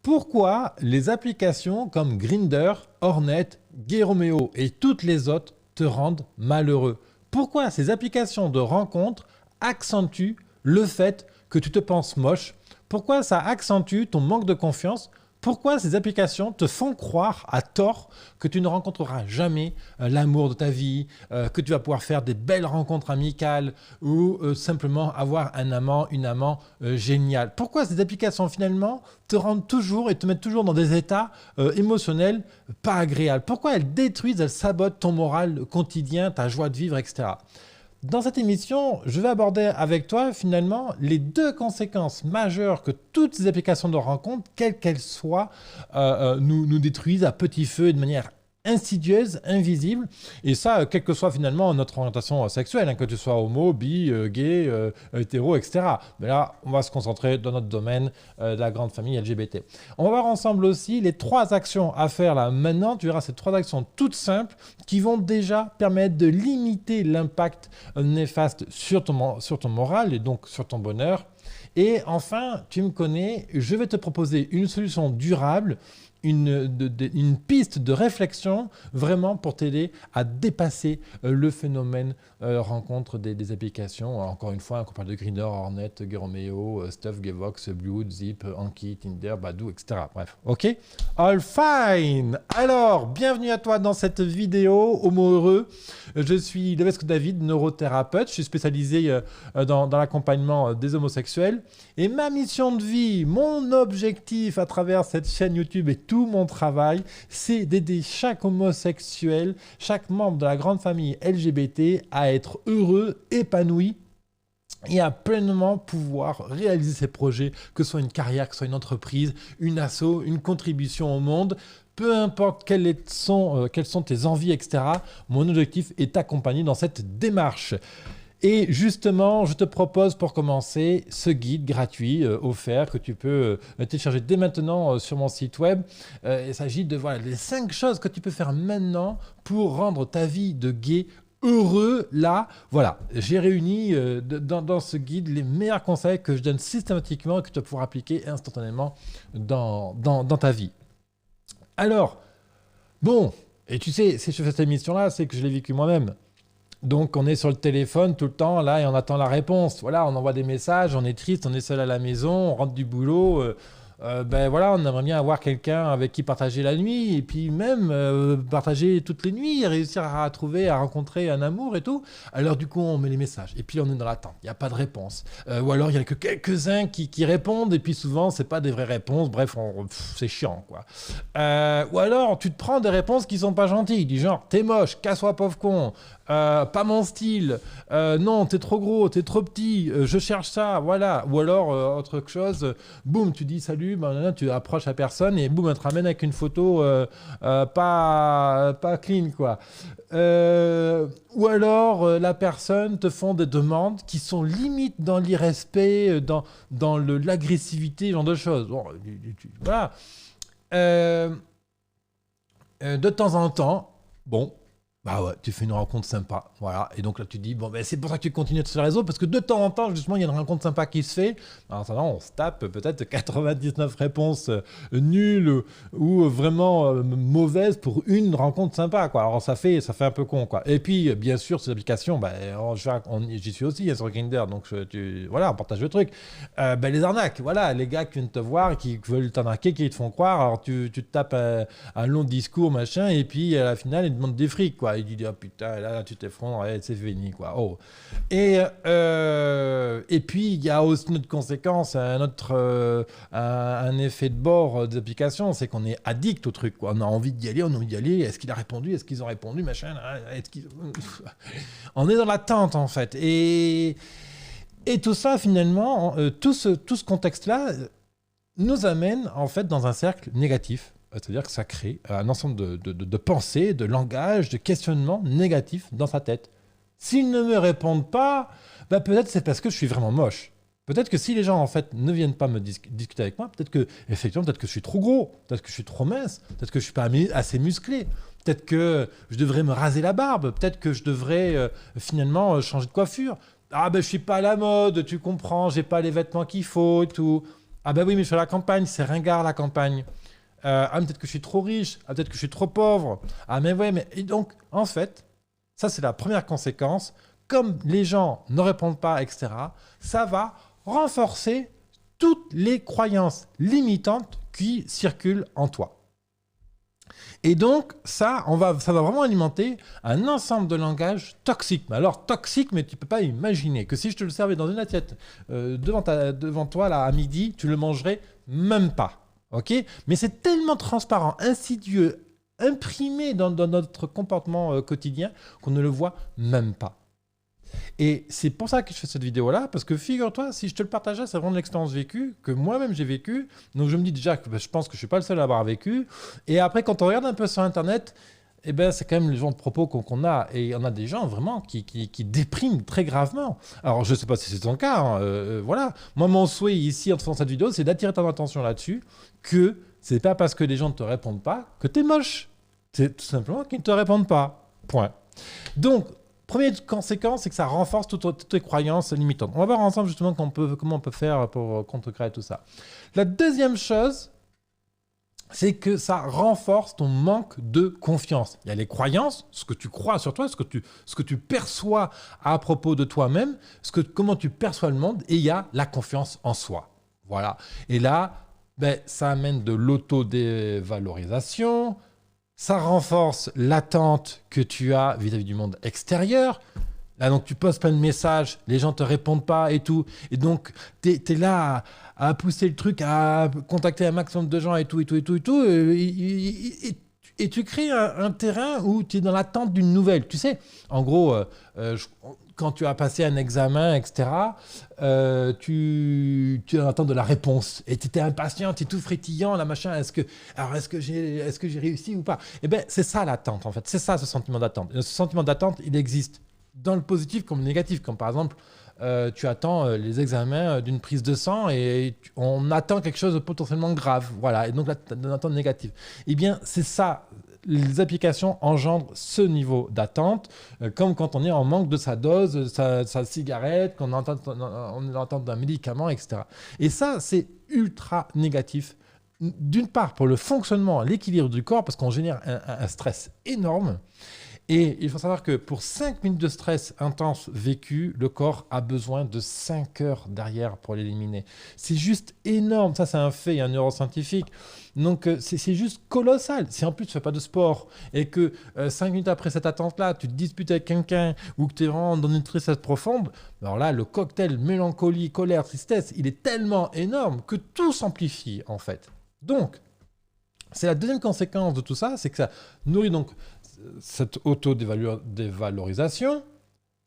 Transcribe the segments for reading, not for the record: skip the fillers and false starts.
Pourquoi les applications comme Grindr, Hornet, Gay Romeo et toutes les autres te rendent malheureux? Pourquoi ces applications de rencontres accentuent le fait que tu te penses moche? Pourquoi ça accentue ton manque de confiance? Pourquoi ces applications te font croire à tort que tu ne rencontreras jamais l'amour de ta vie, que tu vas pouvoir faire des belles rencontres amicales ou simplement avoir un amant, une amant géniale? Pourquoi ces applications finalement te rendent toujours et te mettent toujours dans des états émotionnels pas agréables? Pourquoi elles détruisent, elles sabotent ton moral quotidien, ta joie de vivre, etc. Dans cette émission, je vais aborder avec toi finalement les deux conséquences majeures que toutes ces applications de rencontre, quelles qu'elles soient, nous détruisent à petit feu et de manière insidieuse, invisible. Et ça, quelle que soit finalement notre orientation sexuelle, hein, que tu sois homo, bi, gay, hétéro, etc. Mais là, on va se concentrer dans notre domaine de la grande famille LGBT. On va voir ensemble aussi les 3 actions à faire là maintenant. Tu verras ces 3 actions toutes simples qui vont déjà permettre de limiter l'impact néfaste sur ton moral et donc sur ton bonheur. Et enfin, tu me connais, je vais te proposer une solution durable, une piste de réflexion vraiment pour t'aider à dépasser le phénomène rencontre des applications. Alors, encore une fois, on parle de Grindr, Hornet, Gay Romeo, Stuff, Gayvox, Blue, Zip, Anki, Tinder, Badoo, etc. Bref, ok? All fine! Alors, bienvenue à toi dans cette vidéo, homo heureux. Je suis Levesque David, neurothérapeute. Je suis spécialisé dans l'accompagnement des homosexuels. Et ma mission de vie, mon objectif à travers cette chaîne YouTube et tout mon travail, c'est d'aider chaque homosexuel, chaque membre de la grande famille LGBT à être heureux, épanoui et à pleinement pouvoir réaliser ses projets, que ce soit une carrière, que ce soit une entreprise, une asso, une contribution au monde. Peu importe quelles sont tes envies, etc. Mon objectif est d'accompagner dans cette démarche. Et justement, je te propose pour commencer ce guide gratuit offert que tu peux télécharger dès maintenant sur mon site web. Il s'agit de voilà, les 5 choses que tu peux faire maintenant pour rendre ta vie de gay heureux. Là, voilà, j'ai réuni dans ce guide les meilleurs conseils que je donne systématiquement et que tu vas pouvoir appliquer instantanément dans ta vie. Alors, bon, et tu sais, si je fais cette émission-là, c'est que je l'ai vécu moi-même. Donc, on est sur le téléphone tout le temps, là, et on attend la réponse. Voilà, on envoie des messages, on est triste, on est seul à la maison, on rentre du boulot. Ben voilà, on aimerait bien avoir quelqu'un avec qui partager la nuit, et puis même partager toutes les nuits, réussir à rencontrer un amour et tout. Alors du coup, on met les messages, et puis on est dans l'attente, il n'y a pas de réponse. Ou alors, il n'y a que quelques-uns qui répondent, et puis souvent, c'est pas des vraies réponses. Bref, c'est chiant, quoi. Ou alors, tu te prends des réponses qui sont pas gentilles, du genre, t'es moche, casse-toi, pauvre con. Pas mon style, non, t'es trop gros, t'es trop petit, je cherche ça, voilà. Ou alors, autre chose, boum, tu dis salut, ben, tu approches la personne et boum, elle te ramène avec une photo pas clean, quoi. Ou alors, la personne te font des demandes qui sont limite dans l'irrespect, dans l'agressivité, ce genre de choses. Bon, voilà. De temps en temps, bon, bah ouais, tu fais une rencontre sympa, voilà. Et donc là, tu dis, bon, ben c'est pour ça que tu continues sur les réseaux, parce que de temps en temps, justement, il y a une rencontre sympa qui se fait. En attendant, on se tape peut-être 99 réponses nulles ou vraiment mauvaises pour une rencontre sympa, quoi. Alors ça fait un peu con, quoi. Et puis, bien sûr, ces applications, j'y suis aussi sur Grindr, donc voilà, on partage le truc. Les arnaques, voilà, les gars qui viennent te voir, qui veulent t'arnaquer, qui te font croire. Alors tu te tapes un long discours, machin, et puis à la finale, ils te demandent des frics, quoi. Il dit, oh putain, là tu t'effondres, ouais, c'est fini, quoi. Oh. Et puis, il y a aussi une autre conséquence, un effet de bord des applications, c'est qu'on est addict au truc, quoi. On a envie d'y aller, Est-ce qu'il a répondu? Est-ce qu'ils ont répondu? Machin. On est dans l'attente, en fait. Et tout ça, finalement, tout ce contexte-là nous amène, en fait, dans un cercle négatif. C'est-à-dire que ça crée un ensemble de pensées, de langages, de questionnements négatifs dans sa tête. S'ils ne me répondent pas, peut-être c'est parce que je suis vraiment moche. Peut-être que si les gens en fait ne viennent pas me discuter avec moi, peut-être que je suis trop gros, peut-être que je suis trop mince, peut-être que je suis pas assez musclé, peut-être que je devrais me raser la barbe, peut-être que je devrais finalement changer de coiffure. Ah je suis pas à la mode, tu comprends, j'ai pas les vêtements qu'il faut et tout. Ah bah oui, mais je fais la campagne, c'est ringard la campagne. Ah, peut-être que je suis trop riche. Ah, peut-être que je suis trop pauvre. Ah, mais ouais, mais... Et donc, en fait, ça, c'est la première conséquence. Comme les gens ne répondent pas, etc., ça va renforcer toutes les croyances limitantes qui circulent en toi. Et donc, ça va vraiment alimenter un ensemble de langages toxiques. Mais alors, toxique, mais tu ne peux pas imaginer que si je te le servais dans une assiette devant toi, là, à midi, tu le mangerais même pas. Ok? Mais c'est tellement transparent, insidieux, imprimé dans notre comportement quotidien qu'on ne le voit même pas. Et c'est pour ça que je fais cette vidéo-là, parce que figure-toi, si je te le partageais, c'est vraiment une expérience vécue, que moi-même j'ai vécue. Donc je me dis déjà que je pense que je ne suis pas le seul à avoir vécu. Et après, quand on regarde un peu sur Internet, eh ben, c'est quand même le genre de propos qu'on a. Et il y en a des gens vraiment qui dépriment très gravement. Alors je ne sais pas si c'est ton cas, hein, voilà. Moi, mon souhait ici en faisant cette vidéo, c'est d'attirer ton attention là-dessus, que c'est pas parce que les gens ne te répondent pas que tu es moche. C'est tout simplement qu'ils ne te répondent pas. Point. Donc, première conséquence, c'est que ça renforce toutes tes croyances limitantes. On va voir ensemble justement comment on peut faire pour contrecarrer tout ça. La deuxième chose, c'est que ça renforce ton manque de confiance. Il y a les croyances, ce que tu crois sur toi, ce que tu perçois à propos de toi-même, comment tu perçois le monde, et il y a la confiance en soi. Voilà. Et là, ça amène de l'autodévalorisation. Ça renforce l'attente que tu as vis-à-vis du monde extérieur. Là, donc, tu postes plein de messages, les gens ne te répondent pas et tout. Et donc, tu es là à pousser le truc, à contacter un maximum de gens et tout. Et tu crées un terrain où tu es dans l'attente d'une nouvelle. Tu sais, en gros, quand tu as passé un examen, etc., tu es en attente de la réponse. Et tu étais impatient, tu es tout frétillant, la machin. Est-ce que j'ai réussi ou pas? Eh bien, c'est ça l'attente, en fait. C'est ça, ce sentiment d'attente. Et ce sentiment d'attente, il existe dans le positif comme le négatif. Comme par exemple, tu attends les examens d'une prise de sang et on attend quelque chose de potentiellement grave. Voilà. Et donc, là, tu as une attente négative. Eh bien, c'est ça. Les applications engendrent ce niveau d'attente, comme quand on est en manque de sa dose, sa cigarette, qu'on on est en attente d'un médicament, etc. Et ça, c'est ultra négatif. D'une part, pour le fonctionnement, l'équilibre du corps, parce qu'on génère un stress énorme. Et il faut savoir que pour 5 minutes de stress intense vécu, le corps a besoin de 5 heures derrière pour l'éliminer. C'est juste énorme, ça c'est un fait, un neuroscientifique. Donc c'est juste colossal. Si en plus tu ne fais pas de sport et que 5 minutes après cette attente-là, tu te disputes avec quelqu'un ou que tu es vraiment dans une tristesse profonde, alors là, le cocktail mélancolie, colère, tristesse, il est tellement énorme que tout s'amplifie en fait. Donc, c'est la deuxième conséquence de tout ça, c'est que ça nourrit donc cette auto-dévalorisation,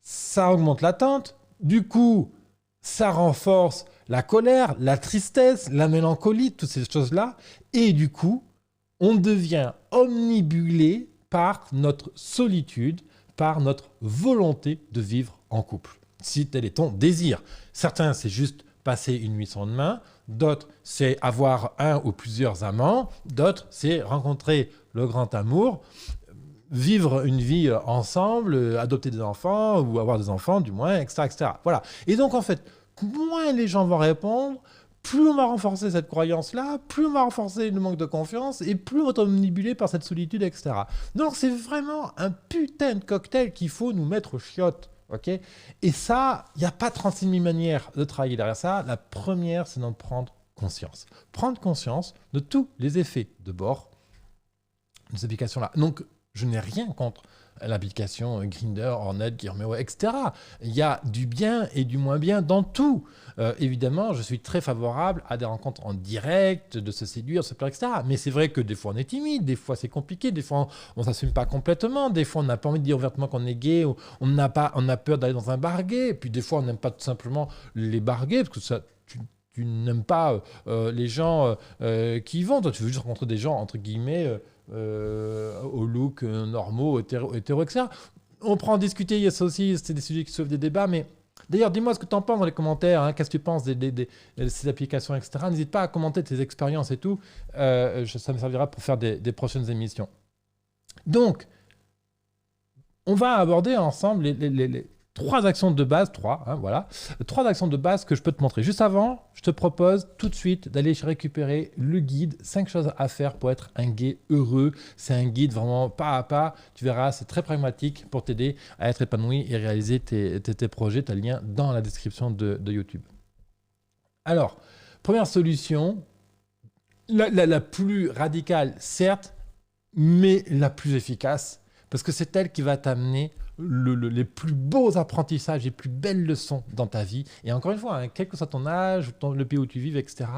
ça augmente l'attente, du coup, ça renforce la colère, la tristesse, la mélancolie, toutes ces choses-là, et du coup, on devient omnibulé par notre solitude, par notre volonté de vivre en couple, si tel est ton désir. Certains, c'est juste passer une nuit sans lendemain, d'autres, c'est avoir un ou plusieurs amants, d'autres, c'est rencontrer le grand amour, vivre une vie ensemble, adopter des enfants ou avoir des enfants du moins, etc., etc. Voilà. Et donc en fait, moins les gens vont répondre, plus on va renforcer cette croyance-là, plus on va renforcer le manque de confiance et plus on va être omnibulé par cette solitude, etc. Donc c'est vraiment un putain de cocktail qu'il faut nous mettre aux chiottes. Okay, et ça, il n'y a pas 36 000 manières de travailler derrière ça. La première, c'est d'en prendre conscience. Prendre conscience de tous les effets de bord de ces applications-là. Donc, je n'ai rien contre l'application Grindr, Hornet, Gearmeo, etc. Il y a du bien et du moins bien dans tout. Évidemment, je suis très favorable à des rencontres en direct, de se séduire, se plaire, etc. Mais c'est vrai que des fois on est timide, des fois c'est compliqué, des fois on ne s'assume pas complètement, des fois on n'a pas envie de dire ouvertement qu'on est gay, ou on a peur d'aller dans un bar gay, et puis des fois on n'aime pas tout simplement les bars gays, parce que ça, tu n'aimes pas les gens qui y vont. Toi, tu veux juste rencontrer des gens, entre guillemets, au look normaux, hétéro, etc. On prend en discuter, il y a ça aussi, c'est des sujets qui sauvent des débats, mais d'ailleurs, dis-moi ce que tu en penses dans les commentaires, hein, qu'est-ce que tu penses de ces applications, etc. N'hésite pas à commenter tes expériences et tout, ça me servira pour faire des prochaines émissions. Donc, on va aborder ensemble les 3 actions de base, 3, hein, voilà, 3 actions de base que je peux te montrer. Juste avant, je te propose tout de suite d'aller récupérer le guide 5 choses à faire pour être un gay heureux. C'est un guide vraiment pas à pas. Tu verras, c'est très pragmatique pour t'aider à être épanoui et réaliser tes projets. Tu as le lien dans la description de YouTube. Alors, première solution, la plus radicale, certes, mais la plus efficace, parce que c'est elle qui va t'amener les plus beaux apprentissages, les plus belles leçons dans ta vie. Et encore une fois, hein, quel que soit ton âge, le pays où tu vives, etc.,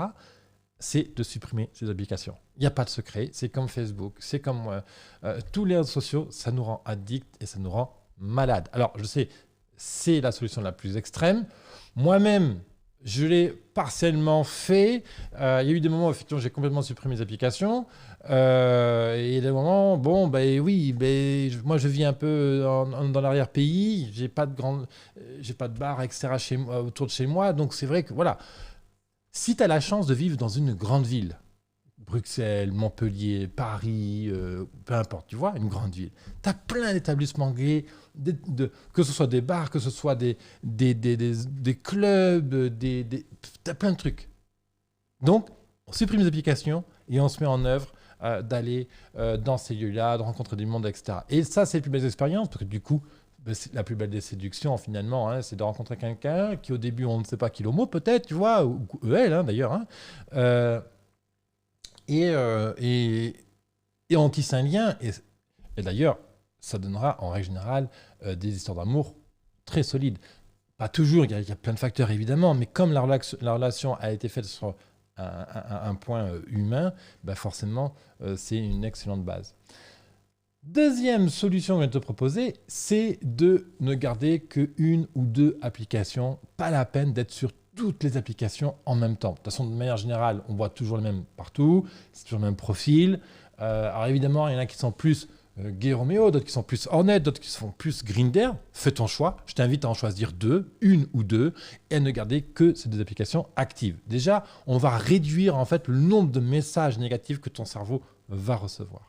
c'est de supprimer ces applications. Il n'y a pas de secret, c'est comme Facebook, c'est comme tous les réseaux sociaux, ça nous rend addicts et ça nous rend malades. Alors, je sais, c'est la solution la plus extrême. Moi-même, je l'ai partiellement fait. Il y a eu des moments où effectivement j'ai complètement supprimé mes applications. Et des moments, bon, ben oui, moi je vis un peu dans l'arrière-pays. J'ai pas de bar, etc. autour de chez moi. Donc c'est vrai que voilà. Si tu as la chance de vivre dans une grande ville, Bruxelles, Montpellier, Paris, peu importe, tu vois, une grande ville. Tu as plein d'établissements gays, que ce soit des bars, que ce soit des clubs, tu as plein de trucs. Donc, on supprime les applications et on se met en œuvre d'aller dans ces lieux-là, de rencontrer du monde, etc. Et ça, c'est les plus belles expériences, parce que du coup, c'est la plus belle des séductions, finalement, hein, c'est de rencontrer quelqu'un qui, au début, on ne sait pas qui l'homo, peut-être, tu vois, ou elle, hein, d'ailleurs, hein, et on tisse un lien. Et d'ailleurs, ça donnera en règle générale des histoires d'amour très solides. Pas toujours, il y a plein de facteurs évidemment, mais comme la relation a été faite sur un point humain, bah forcément, c'est une excellente base. Deuxième solution que je vais te proposer, c'est de ne garder qu'une ou 2 applications. Pas la peine d'être sur toutes les applications en même temps. De toute façon, de manière générale, on voit toujours les mêmes partout, c'est toujours le même profil. Alors évidemment, il y en a qui sont plus Gay Romeo, d'autres qui sont plus Hornet, d'autres qui sont plus Grindr. Fais ton choix. Je t'invite à en choisir 2, une ou 2, et à ne garder que ces 2 applications actives. Déjà, on va réduire en fait le nombre de messages négatifs que ton cerveau va recevoir.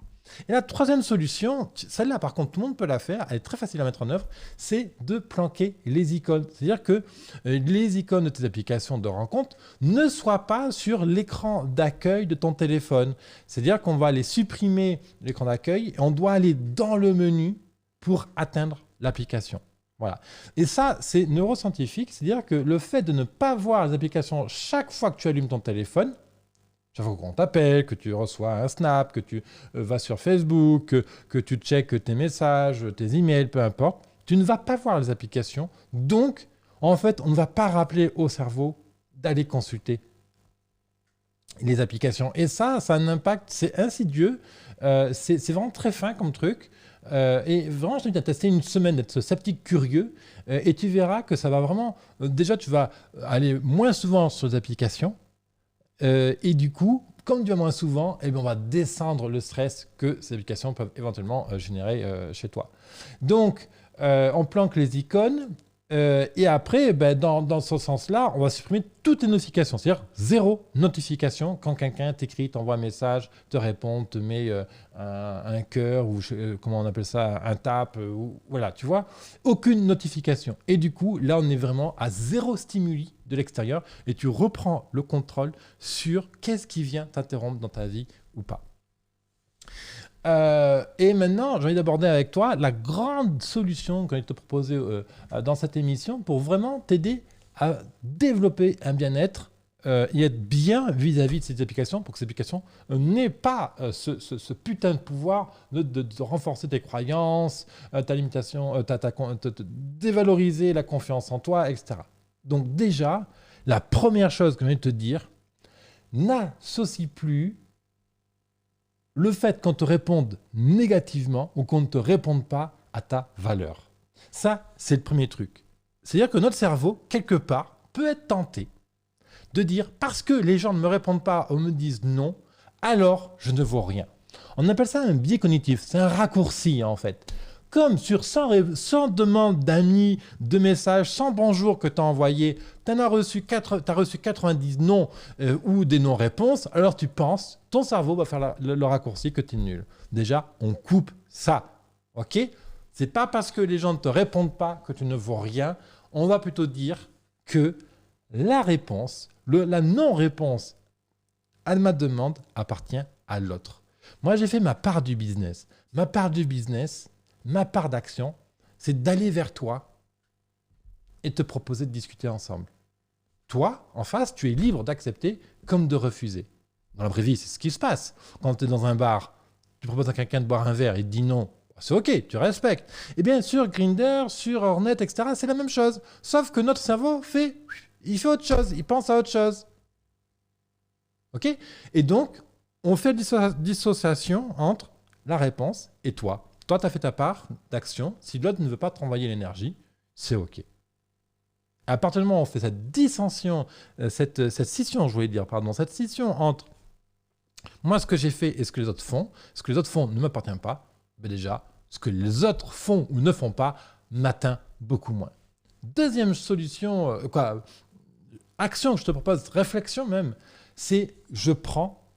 Et la troisième solution, celle-là par contre tout le monde peut la faire, elle est très facile à mettre en œuvre, c'est de planquer les icônes. C'est-à-dire que les icônes de tes applications de rencontre ne soient pas sur l'écran d'accueil de ton téléphone. C'est-à-dire qu'on va les supprimer l'écran d'accueil et on doit aller dans le menu pour atteindre l'application. Voilà. Et ça, c'est neuroscientifique, c'est-à-dire que le fait de ne pas voir les applications chaque fois que tu allumes ton téléphone, chaque fois qu'on t'appelle, que tu reçois un snap, que tu vas sur Facebook, que tu checkes tes messages, tes emails, peu importe, tu ne vas pas voir les applications. Donc, en fait, on ne va pas rappeler au cerveau d'aller consulter les applications. Et ça a un impact, c'est insidieux, c'est vraiment très fin comme truc. Et vraiment, je t'invite à tester une semaine, d'être sceptique, curieux, et tu verras que ça va vraiment... déjà, tu vas aller moins souvent sur les applications. Et du coup, comme tu vas moins souvent, eh bien, on va descendre le stress que ces applications peuvent éventuellement générer chez toi. Donc, on planque les icônes et après, dans ce sens-là, on va supprimer toutes les notifications. C'est-à-dire 0 notification quand quelqu'un t'écrit, t'envoie un message, te répond, te met un cœur ou comment on appelle ça, un tap. Voilà, tu vois, aucune notification. Et du coup, là, on est vraiment à 0 stimuli de l'extérieur et tu reprends le contrôle sur qu'est-ce qui vient t'interrompre dans ta vie ou pas. Et maintenant, j'ai envie d'aborder avec toi la grande solution que je vais te proposer dans cette émission pour vraiment t'aider à développer un bien-être et être bien vis-à-vis de ces applications pour que ces applications n'aient pas ce putain de pouvoir de renforcer tes croyances, ta limitation, de dévaloriser la confiance en toi, etc. Donc déjà, la première chose que je vais te dire, n'associe plus le fait qu'on te réponde négativement ou qu'on ne te réponde pas à ta valeur. Ça, c'est le premier truc. C'est-à-dire que notre cerveau, quelque part, peut être tenté de dire parce que les gens ne me répondent pas ou me disent non, alors je ne vaux rien. On appelle ça un biais cognitif, c'est un raccourci en fait. Comme sur 100 demandes d'amis, de messages, 100 bonjours que tu as envoyés, tu as reçu 90 non ou des non-réponses, alors tu penses, ton cerveau va faire le raccourci que tu es nul. Déjà, on coupe ça. Ok ? C'est pas parce que les gens ne te répondent pas que tu ne vaux rien. On va plutôt dire que la réponse, la non-réponse à ma demande appartient à l'autre. Moi, j'ai fait ma part du business. Ma part du business, ma part d'action, c'est d'aller vers toi et te proposer de discuter ensemble. Toi, en face, tu es libre d'accepter comme de refuser. Dans la vraie vie, c'est ce qui se passe. Quand tu es dans un bar, tu proposes à quelqu'un de boire un verre, il te dit non. C'est OK, tu respectes. Et bien sur Grindr, sur Hornet, etc., c'est la même chose. Sauf que notre cerveau il fait autre chose, il pense à autre chose. OK? Et donc, on fait dissociation entre la réponse et toi. Toi, tu as fait ta part d'action. Si l'autre ne veut pas te renvoyer l'énergie, c'est OK. À partir du moment où on fait cette dissension, cette scission, je voulais dire, pardon, cette scission entre moi, ce que j'ai fait et ce que les autres font, ce que les autres font ne m'appartient pas, ben déjà, ce que les autres font ou ne font pas m'atteint beaucoup moins. Deuxième solution, action que je te propose, réflexion même, c'est je prends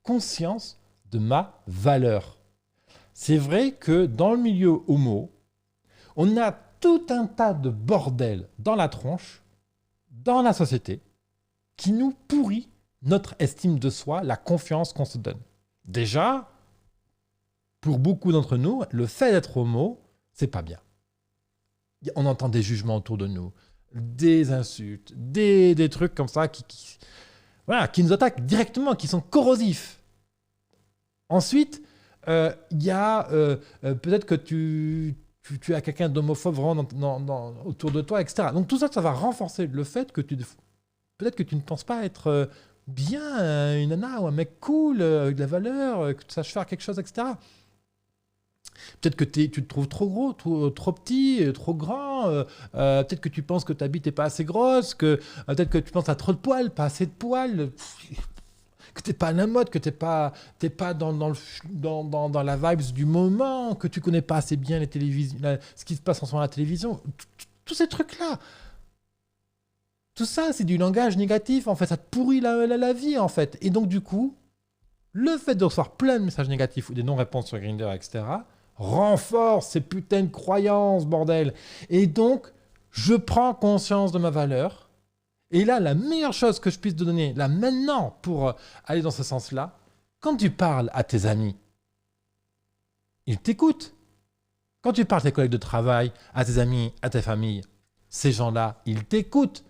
conscience de ma valeur. C'est vrai que dans le milieu homo, on a tout un tas de bordel dans la tronche, dans la société, qui nous pourrit notre estime de soi, la confiance qu'on se donne. Déjà, pour beaucoup d'entre nous, le fait d'être homo, c'est pas bien. On entend des jugements autour de nous, des insultes, des trucs comme ça qui nous attaquent directement, qui sont corrosifs. Ensuite, il y a peut-être que tu as quelqu'un d'homophobe vraiment autour de toi, etc. Donc tout ça, ça va renforcer le fait que peut-être que tu ne penses pas être bien une nana ou un mec cool, avec de la valeur, que tu saches faire quelque chose, etc. Peut-être que tu te trouves trop gros, trop petit, trop grand. Peut-être que tu penses que ta bite n'est pas assez grosse. Peut-être que tu penses à trop de poils, pas assez de poils. Que tu n'es pas à la mode, que tu n'es pas dans la vibes du moment, que tu ne connais pas assez bien les télévisions, ce qui se passe en ce moment à la télévision. Tous ces trucs-là. Tout ça, c'est du langage négatif, en fait. Ça te pourrit la vie, en fait. Et donc, du coup, le fait de recevoir plein de messages négatifs ou des non-réponses sur Grindr, etc., renforce ces putains de croyances, bordel. Et donc, je prends conscience de ma valeur. Et là, la meilleure chose que je puisse te donner, là, maintenant, pour aller dans ce sens-là, quand tu parles à tes amis, ils t'écoutent. Quand tu parles à tes collègues de travail, à tes amis, à ta famille, ces gens-là, ils t'écoutent.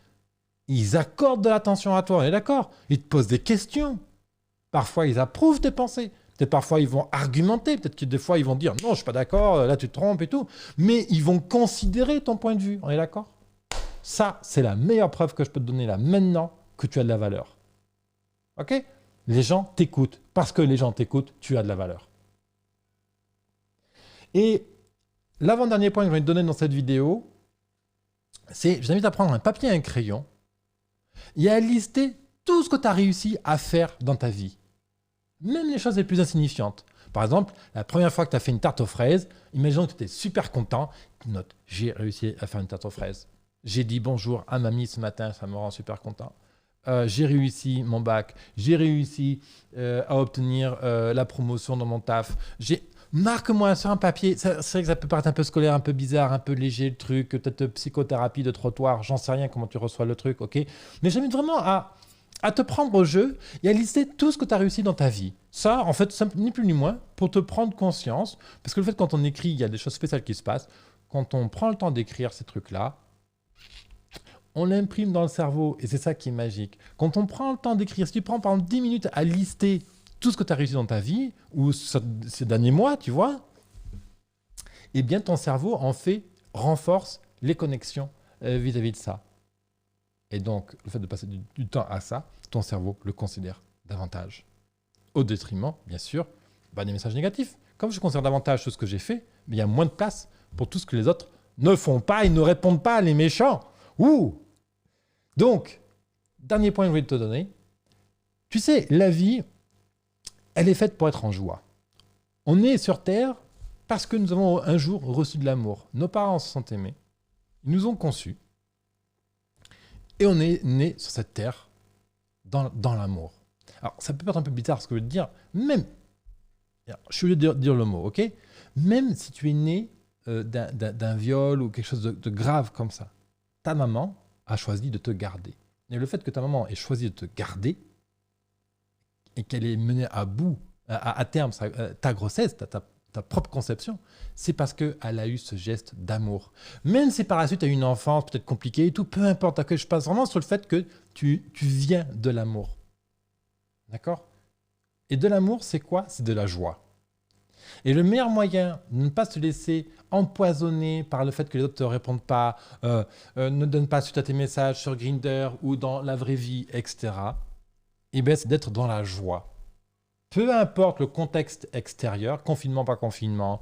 Ils accordent de l'attention à toi, on est d'accord? Ils te posent des questions. Parfois, ils approuvent tes pensées. Peut-être parfois, ils vont argumenter. Peut-être que des fois, ils vont dire « Non, je ne suis pas d'accord, là, tu te trompes et tout. » Mais ils vont considérer ton point de vue, on est d'accord? Ça, c'est la meilleure preuve que je peux te donner là, maintenant, que tu as de la valeur. OK? Les gens t'écoutent. Parce que les gens t'écoutent, tu as de la valeur. Et l'avant-dernier point que je vais te donner dans cette vidéo, c'est, je t'invite à prendre un papier et un crayon et à lister tout ce que tu as réussi à faire dans ta vie. Même les choses les plus insignifiantes. Par exemple, la première fois que tu as fait une tarte aux fraises, imaginons que tu étais super content. Note, j'ai réussi à faire une tarte aux fraises. J'ai dit bonjour à mamie ce matin, ça me rend super content. J'ai réussi mon bac. J'ai réussi à obtenir la promotion dans mon taf. Marque-moi sur un papier. C'est vrai que ça peut paraître un peu scolaire, un peu bizarre, un peu léger le truc, peut-être psychothérapie de trottoir, j'en sais rien comment tu reçois le truc, ok? Mais j'invite vraiment à te prendre au jeu et à lister tout ce que tu as réussi dans ta vie. Ça, en fait, ni plus ni moins, pour te prendre conscience, parce que le fait quand on écrit, il y a des choses spéciales qui se passent. Quand on prend le temps d'écrire ces trucs-là, on l'imprime dans le cerveau et c'est ça qui est magique. Quand on prend le temps d'écrire, si tu prends par exemple 10 minutes à lister tout ce que tu as réussi dans ta vie, ou ces derniers mois, tu vois, eh bien ton cerveau en fait, renforce les connexions vis-à-vis de ça. Et donc, le fait de passer du temps à ça, ton cerveau le considère davantage. Au détriment, bien sûr, des messages négatifs. Comme je considère davantage tout ce que j'ai fait, il y a moins de place pour tout ce que les autres ne font pas et ne répondent pas, les méchants. Ouh! Donc, dernier point que je voulais te donner. Tu sais, la vie, elle est faite pour être en joie. On est sur Terre parce que nous avons un jour reçu de l'amour. Nos parents se sont aimés. Ils nous ont conçus. Et on est né sur cette terre dans l'amour. Alors, ça peut être un peu bizarre ce que je veux te dire, même, je suis obligé de dire le mot, ok? Même si tu es né d'un viol ou quelque chose de grave comme ça. Ta maman a choisi de te garder. Et le fait que ta maman ait choisi de te garder et qu'elle ait mené à bout, à terme, ta grossesse, ta propre conception, c'est parce qu'elle a eu ce geste d'amour. Même si par la suite tu as eu une enfance peut-être compliquée et tout, peu importe, je passe vraiment sur le fait que tu viens de l'amour. D'accord ? Et de l'amour, c'est quoi ? C'est de la joie. Et le meilleur moyen de ne pas se laisser empoisonner par le fait que les autres ne te répondent pas, ne donnent pas suite à tes messages sur Grindr ou dans la vraie vie, etc., eh bien, c'est d'être dans la joie. Peu importe le contexte extérieur, confinement, pas confinement,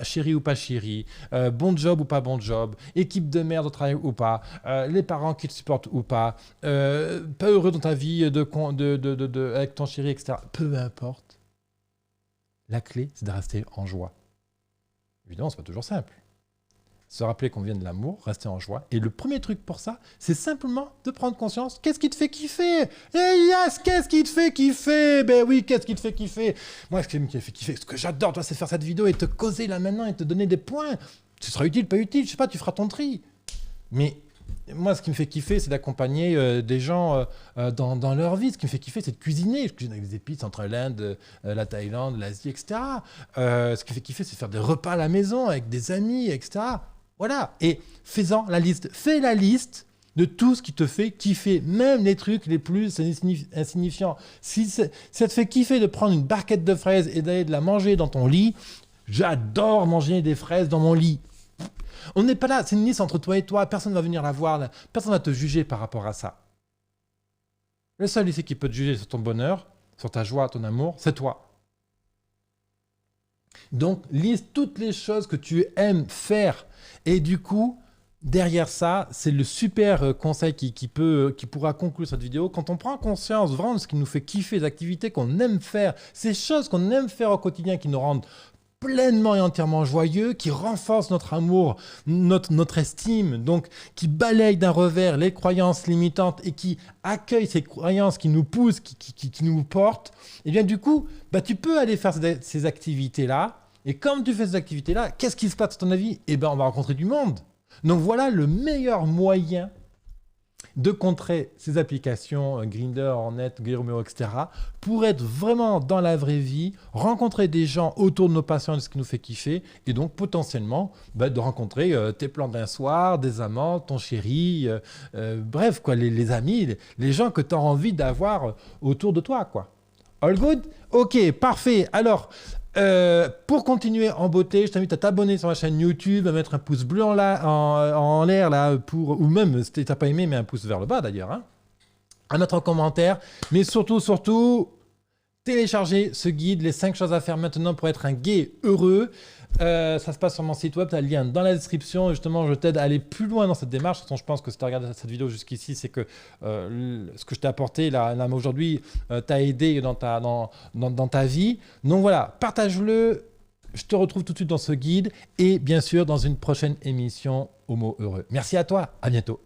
chéri ou pas chéri, bon job ou pas bon job, équipe de merde au travail ou pas, les parents qui te supportent ou pas, pas heureux dans ta vie avec ton chéri, etc. Peu importe. La clé, c'est de rester en joie. Évidemment, c'est pas toujours simple. Se rappeler qu'on vient de l'amour, rester en joie. Et le premier truc pour ça, c'est simplement de prendre conscience. Qu'est-ce qui te fait kiffer ? Yes, qu'est-ce qui te fait kiffer ? Ben oui, qu'est-ce qui te fait kiffer ? Moi, ce qui me fait kiffer, ce que j'adore, toi, c'est faire cette vidéo et te causer là maintenant et te donner des points. Ce sera utile, pas utile, je sais pas, tu feras ton tri. Mais moi, ce qui me fait kiffer, c'est d'accompagner des gens dans leur vie. Ce qui me fait kiffer, c'est de cuisiner. Je cuisine avec des épices entre l'Inde, la Thaïlande, l'Asie, etc. Ce qui me fait kiffer, c'est faire des repas à la maison avec des amis, etc. Voilà. Et fais-en la liste. Fais la liste de tout ce qui te fait kiffer, même les trucs les plus insignifiants. Si ça te fait kiffer de prendre une barquette de fraises et d'aller de la manger dans ton lit, j'adore manger des fraises dans mon lit. On n'est pas là, c'est une liste entre toi et toi, personne ne va venir la voir, personne ne va te juger par rapport à ça. Le seul ici qui peut te juger sur ton bonheur, sur ta joie, ton amour, c'est toi. Donc, liste toutes les choses que tu aimes faire. Et du coup, derrière ça, c'est le super conseil qui pourra conclure cette vidéo. Quand on prend conscience vraiment de ce qui nous fait kiffer, les activités qu'on aime faire, ces choses qu'on aime faire au quotidien qui nous rendent pleinement et entièrement joyeux, qui renforce notre amour, notre estime, donc qui balaye d'un revers les croyances limitantes et qui accueille ces croyances qui nous poussent, qui nous portent, et bien du coup, tu peux aller faire ces activités-là, et comme tu fais ces activités-là, qu'est-ce qui se passe dans ton vie ? Eh bien, on va rencontrer du monde. Donc voilà le meilleur moyen de contrer ces applications Grindr, Hornet, Gay-Romeo, etc. pour être vraiment dans la vraie vie, rencontrer des gens autour de nos passions, de ce qui nous fait kiffer, et donc potentiellement de rencontrer tes plans d'un soir, des amants, ton chéri, bref, quoi, les amis, les gens que tu as envie d'avoir autour de toi, quoi. All good ? Ok, parfait. Alors, pour continuer en beauté, je t'invite à t'abonner sur ma chaîne YouTube, à mettre un pouce bleu en l'air là, ou même si t'as pas aimé, mais un pouce vers le bas d'ailleurs, hein, à mettre en commentaire, mais surtout, télécharger ce guide, les 5 choses à faire maintenant pour être un gay heureux. Ça se passe sur mon site web, tu as le lien dans la description. Et justement, je t'aide à aller plus loin dans cette démarche. De toute façon, je pense que si tu as regardé cette vidéo jusqu'ici, c'est que ce que je t'ai apporté là aujourd'hui t'a aidé dans ta vie. Donc voilà, partage-le. Je te retrouve tout de suite dans ce guide et bien sûr dans une prochaine émission Homo Heureux. Merci à toi, à bientôt.